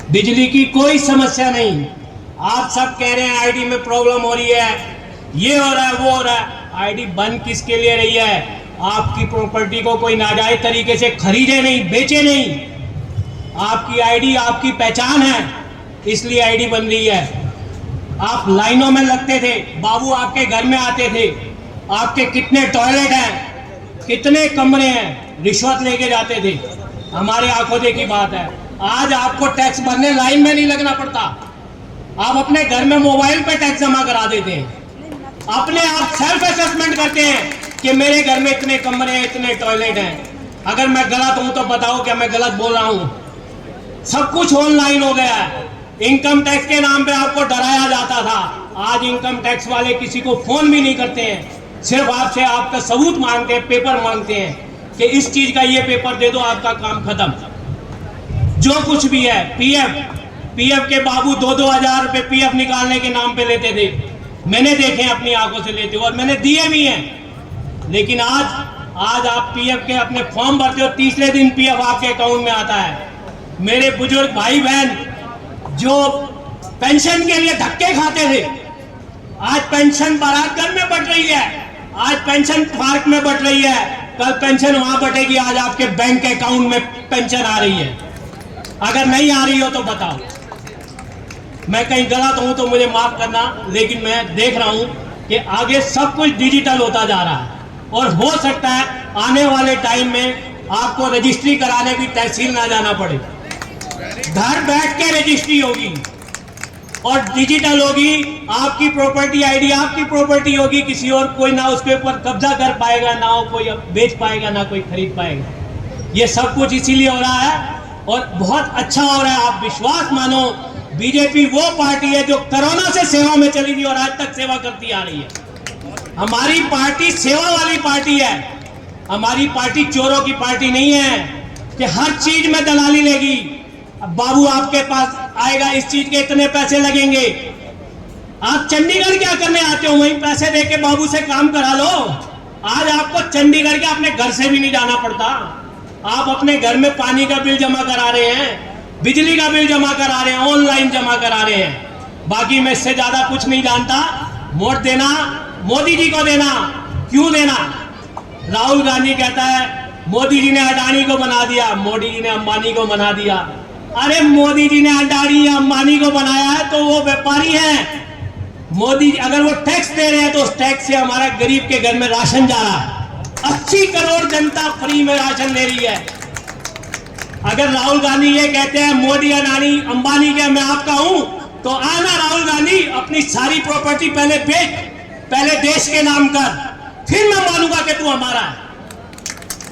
बिजली की कोई समस्या नहीं। आप सब कह रहे हैं आईडी में प्रॉब्लम हो रही है, ये हो रहा है, वो हो रहा है। आईडी बंद किसके लिए रही है? आपकी प्रॉपर्टी को कोई नाजायज तरीके से खरीदे नहीं, बेचे नहीं। आपकी आईडी आपकी पहचान है, इसलिए आईडी बन रही है। आप लाइनों में लगते थे, बाबू आपके घर में आते थे, आपके कितने टॉयलेट हैं, कितने कमरे हैं, रिश्वत लेके जाते थे। हमारे आंखों देखी बात है। आज आपको टैक्स भरने लाइन में नहीं लगना पड़ता, आप अपने घर में मोबाइल पे टैक्स जमा करा देते हैं। अपने आप सेल्फ असेसमेंट करते हैं कि मेरे घर में इतने कमरे हैं, इतने टॉयलेट हैं। अगर मैं गलत हूं तो बताओ क्या मैं गलत बोल रहा हूं? सब कुछ ऑनलाइन हो गया है। इनकम टैक्स के नाम पे आपको डराया जाता था, आज इनकम टैक्स वाले किसी को फोन भी नहीं करते हैं, सिर्फ आपसे आपका सबूत मांगते हैं, पेपर मांगते हैं कि इस चीज का ये पेपर दे दो, आपका काम खत्म। जो कुछ भी है, पीएफ के बाबू 2-2 हजार रुपए पीएफ निकालने के नाम पे लेते थे, मैंने देखे अपनी आंखों से लेते हो और मैंने दिए भी हैं। लेकिन आज आप पीएफ के अपने फॉर्म भरते हो, तीसरे दिन पीएफ आपके अकाउंट में आता है। मेरे बुजुर्ग भाई बहन जो पेंशन के लिए धक्के खाते थे, आज पेंशन बारातगंज में बट रही है, आज पेंशन पार्क में बट रही है, कल पेंशन वहां बटेगी। आज आपके बैंक अकाउंट में पेंशन आ रही है। अगर नहीं आ रही हो तो बताओ। मैं कहीं गलत हूं तो मुझे माफ करना, लेकिन मैं देख रहा हूं कि आगे सब कुछ डिजिटल होता जा रहा है और हो सकता है आने वाले टाइम में आपको रजिस्ट्री कराने भी तहसील ना जाना पड़े, घर बैठ के रजिस्ट्री होगी और डिजिटल होगी। आपकी प्रॉपर्टी आईडी आपकी प्रॉपर्टी होगी, किसी और कोई ना उसके ऊपर कब्जा कर पाएगा, ना कोई बेच पाएगा, ना कोई खरीद पाएगा। ये सब कुछ इसीलिए हो रहा है और बहुत अच्छा हो रहा है। आप विश्वास मानो, बीजेपी वो पार्टी है जो कोरोना से सेवा में चली गई और आज तक सेवा करती आ रही है। हमारी पार्टी सेवा वाली पार्टी है, हमारी पार्टी चोरों की पार्टी नहीं है कि हर चीज में दलाली लेगी। अब बाबू आपके पास आएगा, इस चीज के इतने पैसे लगेंगे, आप चंडीगढ़ क्या करने आते हो? वहीं पैसे देके बाबू से काम करा लो। आज आपको चंडीगढ़ के अपने घर से भी नहीं जाना पड़ता, आप अपने घर में पानी का बिल जमा करा रहे हैं, बिजली का बिल जमा करा रहे हैं, ऑनलाइन जमा करा रहे हैं। बाकी मैं इससे ज्यादा कुछ नहीं जानता। वोट देना मोदी जी को देना। क्यों देना? राहुल गांधी कहता है मोदी जी ने अडानी को बना दिया, मोदी जी ने अंबानी को बना दिया। अरे मोदी जी ने अडानी या अंबानी को बनाया है तो वो व्यापारी हैं। मोदी अगर वो टैक्स दे रहे हैं तो उस टैक्स से हमारा गरीब के घर में राशन जा रहा है। 80 करोड़ जनता फ्री में राशन ले रही है। अगर राहुल गांधी ये कहते हैं मोदी अडानी अंबानी के मैं आपका हूं, तो आना राहुल गांधी, अपनी सारी प्रॉपर्टी पहले बेच, पहले देश के नाम कर, फिर मैं मानूंगा कि तू हमारा है।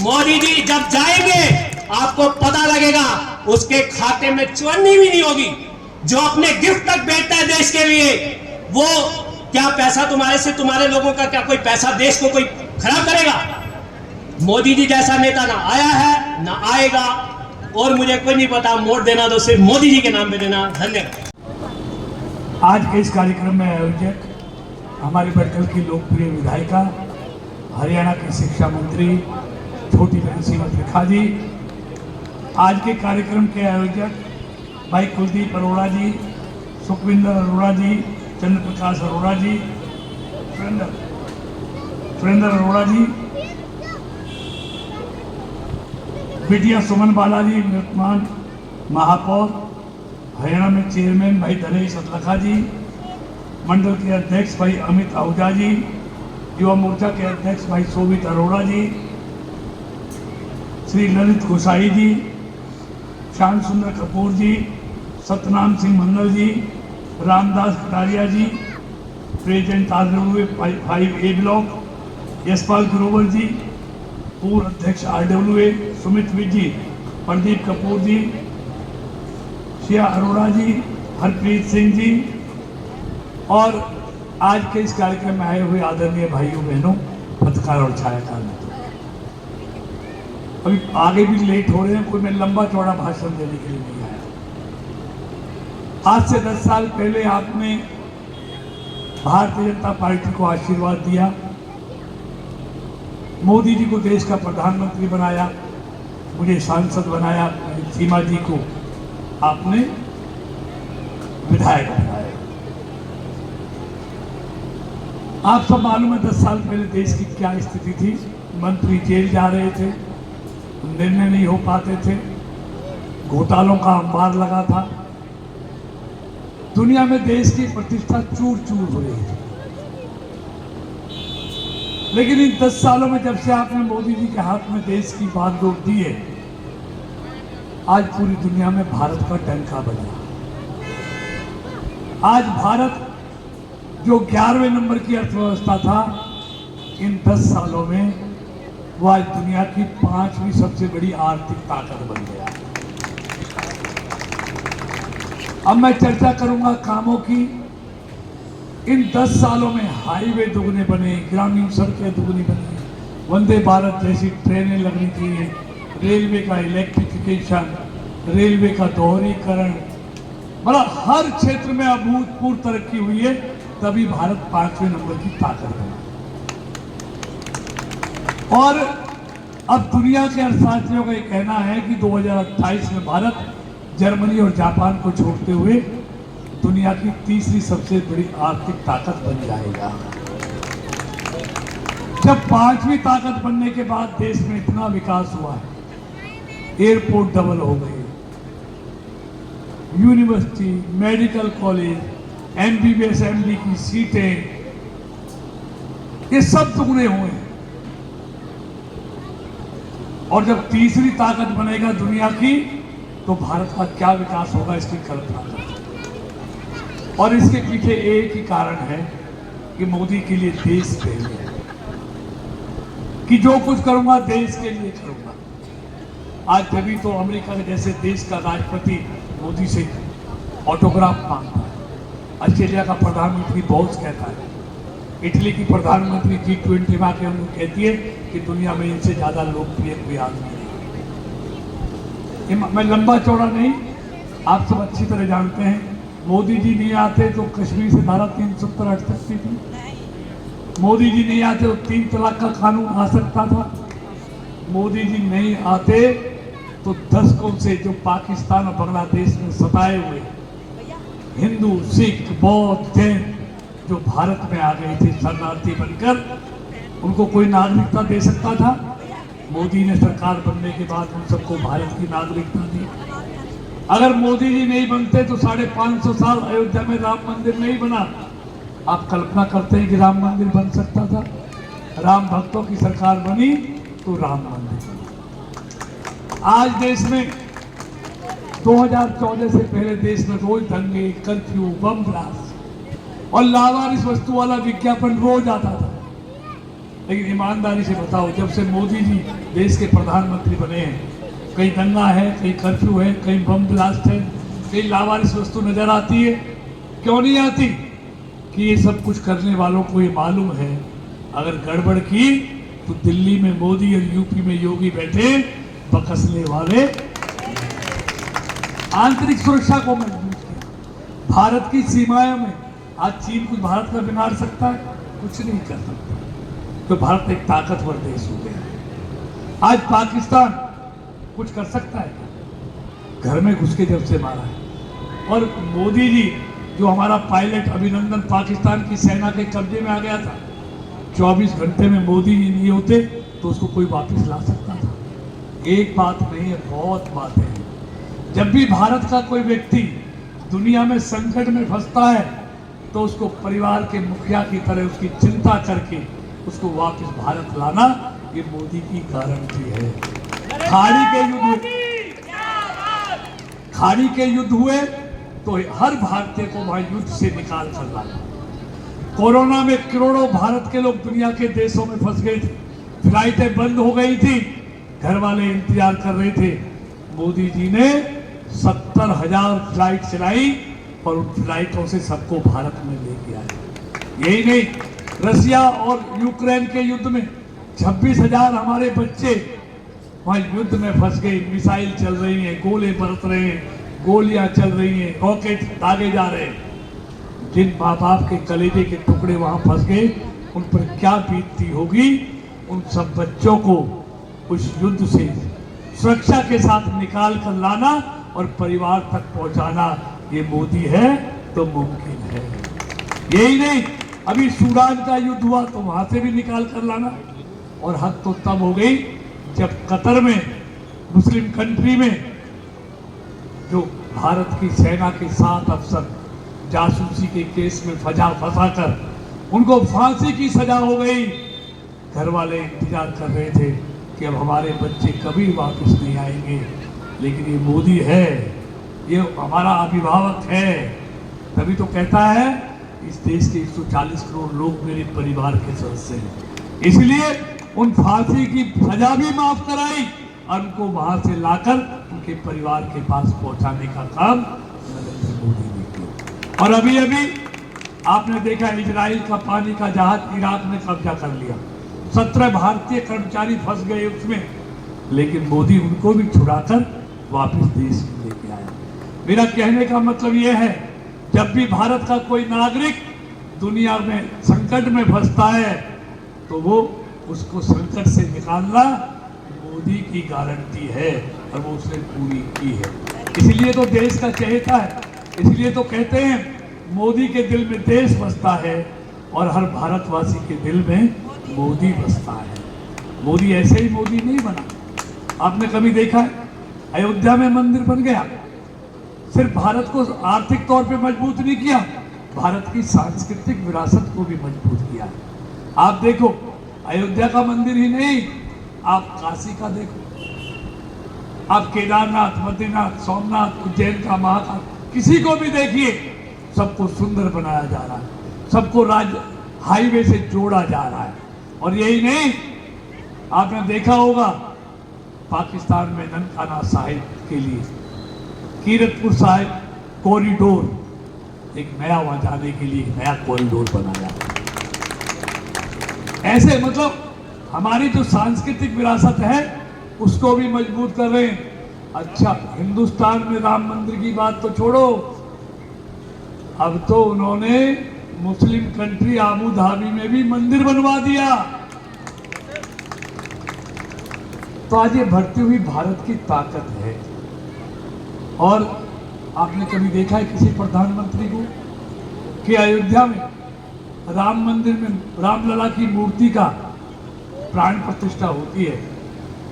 मोदी जी जब जाएंगे आपको पता लगेगा, उसके खाते में चुन्नी भी नहीं होगी। जो अपने गिफ्ट तक बेचता है देश के लिए, वो क्या पैसा तुम्हारे से, तुम्हारे लोगों का क्या कोई पैसा देश को कोई खड़ा करेगा? मोदी जी जैसा नेता ना आया है ना आएगा, और मुझे कोई नहीं पता। वोट देना तो सिर्फ मोदी जी के नाम पे देना। धन्यवाद। आज के इस कार्यक्रम में आयोजक हमारे बड़कल की लोकप्रिय विधायिका, हरियाणा की शिक्षा मंत्री छोटी बहन सीमा त्रिखा जी, आज के कार्यक्रम के आयोजक भाई कुलदीप अरोड़ा जी, सुखविंदर अरोड़ा जी, चंद्र प्रकाश अरोड़ा जी, सुरेंद्र अरोड़ा जी, बिटिया सुमन बालाजी, वर्तमान महापौर, हरियाणा में चेयरमैन भाई धनेश अतलखा जी, मंडल के अध्यक्ष भाई अमित आहूजा जी, युवा मोर्चा के अध्यक्ष भाई शोभित अरोड़ा जी, श्री ललित गोसाई ji, Shyam Sundar Kapoor ji, Satnam Singh Mangal ji, Ramdas Kataria ji, president RWA 5A block, Yashpal Grover ji, पूर्व अध्यक्ष RWA सुमित विजी, प्रदीप कपूर जी, शिया अरोड़ा जी, हरप्रीत सिंह जी, और आज के इस कार्यक्रम में आए हुए आदरणीय भाइयों बहनों, पत्रकार और छायाकार मित्रों। अभी आगे भी लेट हो रहे हैं, कोई मैं लंबा चौड़ा भाषण देने के लिए नहीं आया। आज से 10 साल पहले आपने भारतीय जनता पार्टी को आशीर्वाद दिया, मोदी जी को देश का प्रधानमंत्री बनाया, मुझे सांसद बनाया, सीमा जी को आपने विधायक बनाया। आप सब मालूम है 10 साल पहले देश की क्या स्थिति थी। मंत्री जेल जा रहे थे, निर्णय नहीं हो पाते थे, घोटालों का अंबार लगा था, दुनिया में देश की प्रतिष्ठा चूर चूर हो रही थी। लेकिन इन 10 सालों में जब से आपने मोदी जी के हाथ में देश की बागडोर दी है, आज पूरी दुनिया में भारत का डंका बजा। आज भारत जो 11वें नंबर की अर्थव्यवस्था था, इन 10 सालों में वो आज दुनिया की 5वीं सबसे बड़ी आर्थिक ताकत बन गया। अब मैं चर्चा करूंगा कामों की। इन 10 सालों में हाईवे दुगने बने, ग्रामीण सड़कें दुगनी बनी, वंदे भारत जैसी ट्रेनें लगनी चाहिए, रेलवे का इलेक्ट्रिफिकेशन, रेलवे का दोहरीकरण, मतलब हर क्षेत्र में अभूतपूर्व तरक्की हुई है। तभी भारत 5वें नंबर की ताकत है। और अब दुनिया के अर्थशास्त्रियों का ये कहना है कि 2028 में भारत जर्मनी और जापान को छोड़ते हुए दुनिया की तीसरी सबसे बड़ी आर्थिक ताकत बन जाएगा। जब 5वीं ताकत बनने के बाद देश में इतना विकास हुआ है, एयरपोर्ट डबल हो गए, university, medical college, MBBS MD की सीटें, ये सब दुगने हुए हैं। और जब तीसरी ताकत बनेगा दुनिया की, तो भारत का क्या विकास होगा इसकी कल्पना करें। और इसके पीछे एक ही कारण है कि मोदी के लिए देश प्रेम है, कि जो कुछ करूंगा देश के लिए करूंगा। आज तभी तो अमेरिका के जैसे देश का राष्ट्रपति मोदी से ऑटोग्राफ मांगता है, ऑस्ट्रेलिया का प्रधानमंत्री बॉस कहता है, इटली की प्रधानमंत्री G20 में आके उनको कहती है कि दुनिया में इनसे ज्यादा लोकप्रिय कोई आदमी नहीं। मैं लंबा चौड़ा नहीं, आप सब अच्छी तरह जानते हैं, मोदी जी नहीं आते तो कश्मीर से धारा 370 हट सकती थी, मोदी जी नहीं आते तो 3 तलाक का कानून आ सकता था, मोदी जी नहीं आते तो दशकों से जो पाकिस्तान और बांग्लादेश में सताए हुए हिंदू, सिख, बौद्ध, जैन जो भारत में आ गए थे शरणार्थी बनकर, उनको कोई नागरिकता दे सकता था। मोदी ने सरकार बनने के बाद उन सबको भारत की नागरिकता दी। अगर मोदी जी नहीं बनते तो 550 साल अयोध्या में राम मंदिर नहीं बना। आप कल्पना करते हैं कि राम मंदिर बन सकता था? राम भक्तों की सरकार बनी तो राम मंदिर बना। आज देश में 2014 से पहले देश में रोज दंगे, कर्फ्यू, बम ब्लास्ट और लावारिस वस्तु वाला विज्ञापन रोज आता था। लेकिन ईमानदारी से बताओ, जब से मोदी जी देश के प्रधानमंत्री बने हैं, कहीं दंगा है, कहीं कर्फ्यू है, कहीं बम ब्लास्ट है, कहीं लावारिस वस्तु नजर आती है? क्यों नहीं आती? कि ये सब कुछ करने वालों को ये मालूम है, अगर गड़बड़ की तो दिल्ली में मोदी और यूपी में योगी बैठे बकसने वाले। आंतरिक सुरक्षा को मजबूत किया, भारत की सीमाओं में। आज चीन कुछ भारत का बिगाड़ सकता है? कुछ नहीं कर सकता। तो भारत एक ताकतवर देश हो गया है। आज पाकिस्तान कुछ कर सकता है? घर में घुस के जब से मारा है। और मोदी जी जो हमारा पायलट अभिनंदन पाकिस्तान की सेना के कब्जे में आ गया था, 24 घंटे में मोदी जी नहीं होते तो उसको कोई वापस ला सकता था? एक बात नहीं है, बहुत बातें हैं। जब भी भारत का कोई व्यक्ति दुनिया में संकट में फंसता है तो उसको परिवार के मुखिया की तरह उसकी चिंता करके उसको वापस भारत लाना, ये मोदी की गारंटी है। खाड़ी के युद्ध हुए तो हर भारतीय को वहां युद्ध से निकाल कर लाया। कोरोना में करोड़ों भारत के लोग दुनिया के देशों में फंस गए थे, फ्लाइटें बंद हो गई थी, घर वाले इंतजार कर रहे थे। मोदी जी ने 70,000 फ्लाइट चलाई और उन फ्लाइटों से सबको भारत में लेके आए। यही नहीं, रसिया और यूक्रेन के युद्ध में 26,000 हमारे बच्चे वहां युद्ध में फंस गए। मिसाइल चल रही हैं, गोले बरस रहे हैं, गोलियां चल रही हैं, रॉकेट दागे जा रहे हैं। जिन माँ बाप के कलेजे के टुकड़े वहां फंस गए, उन पर क्या बीतती होगी। उन सब बच्चों को उस युद्ध से सुरक्षा के साथ निकाल कर लाना और परिवार तक पहुंचाना, ये मोदी है तो मुमकिन है। यही नहीं, अभी सूडान का युद्ध हुआ तो वहां से भी निकाल कर लाना। और हद तो तब हो गई जब कतर में, मुस्लिम कंट्री में, जो भारत की सेना के 7 अफसर जासूसी के केस में फंसा कर उनको फांसी की सजा हो गई। घर वाले इंतजार कर रहे थे कि अब हमारे बच्चे कभी वापस नहीं आएंगे, लेकिन ये मोदी है, ये हमारा अभिभावक है। तभी तो कहता है इस देश के 140 करोड़ लोग मेरे परिवार के सदस्य हैं। इसलिए उन फांसी की सजा भी माफ कराई और उनको वहां से लाकर उनके परिवार के पास पहुंचाने का काम नरेंद्र मोदी ने किया। और अभी अभी आपने देखा इजराइल का पानी का जहाज इराक में कब्जा कर लिया, 17 भारतीय कर्मचारी फंस गए उसमें, लेकिन मोदी उनको भी छुड़ाकर वापस देश में लेके आया। मेरा कहने का मतलब यह है, जब भी भारत का कोई नागरिक दुनिया में संकट में फंसता है तो वो उसको संकट से निकालना मोदी की गारंटी है और वो उसने पूरी की है। इसलिए तो देश का चहेता है, इसलिए तो कहते हैं मोदी के दिल में देश बसता है और हर भारतवासी के दिल में मोदी बसता है। मोदी ऐसे ही मोदी नहीं बना। आपने कभी देखा है अयोध्या में मंदिर बन गया, सिर्फ भारत को आर्थिक तौर पे मजबूत नहीं किया, भारत की सांस्कृतिक विरासत को भी मजबूत किया। आप देखो अयोध्या का मंदिर ही नहीं, आप काशी का देखो, आप केदारनाथ, बद्रीनाथ, सोमनाथ, उज्जैन का महाकाल, किसी को भी देखिए, सबको सुंदर बनाया जा रहा है, सबको राज्य हाईवे से जोड़ा जा रहा है। और यही नहीं, आपने देखा होगा पाकिस्तान में ननकाना साहिब के लिए कीरतपुर साहिब कॉरिडोर, एक नया वहां जाने के लिए एक नया कॉरिडोर बनाया। ऐसे मतलब हमारी जो सांस्कृतिक विरासत है उसको भी मजबूत कर रहे हैं। अच्छा, हिंदुस्तान में राम मंदिर की बात तो छोड़ो, अब तो उन्होंने मुस्लिम कंट्री आबू धाबी में भी मंदिर बनवा दिया। तो आज ये बढ़ती हुई भारत की ताकत है। और आपने कभी देखा है किसी प्रधानमंत्री को कि अयोध्या में राम मंदिर में रामलला की मूर्ति का प्राण प्रतिष्ठा होती है,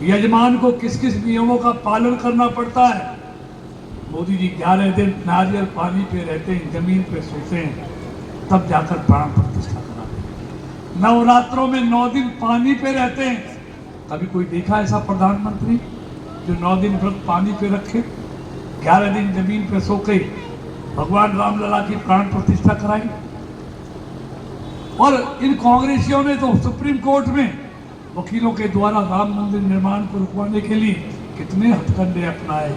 यजमान को किस किस नियमों का पालन करना पड़ता है। मोदी जी 11 दिन नारियल पानी पे रहते हैं, जमीन पे सोते हैं, तब जाकर प्राण प्रतिष्ठा कराते हैं। नवरात्रों में 9 दिन पानी पे रहते हैं। कभी कोई देखा ऐसा प्रधानमंत्री जो 9 दिन व्रत पानी पे रखे, 11 दिन जमीन पे सो के भगवान रामलला की प्राण प्रतिष्ठा कराई। और इन कांग्रेसियों ने तो सुप्रीम कोर्ट में वकीलों के द्वारा राम मंदिर निर्माण को रुकवाने के लिए कितने हथकंडे अपनाए।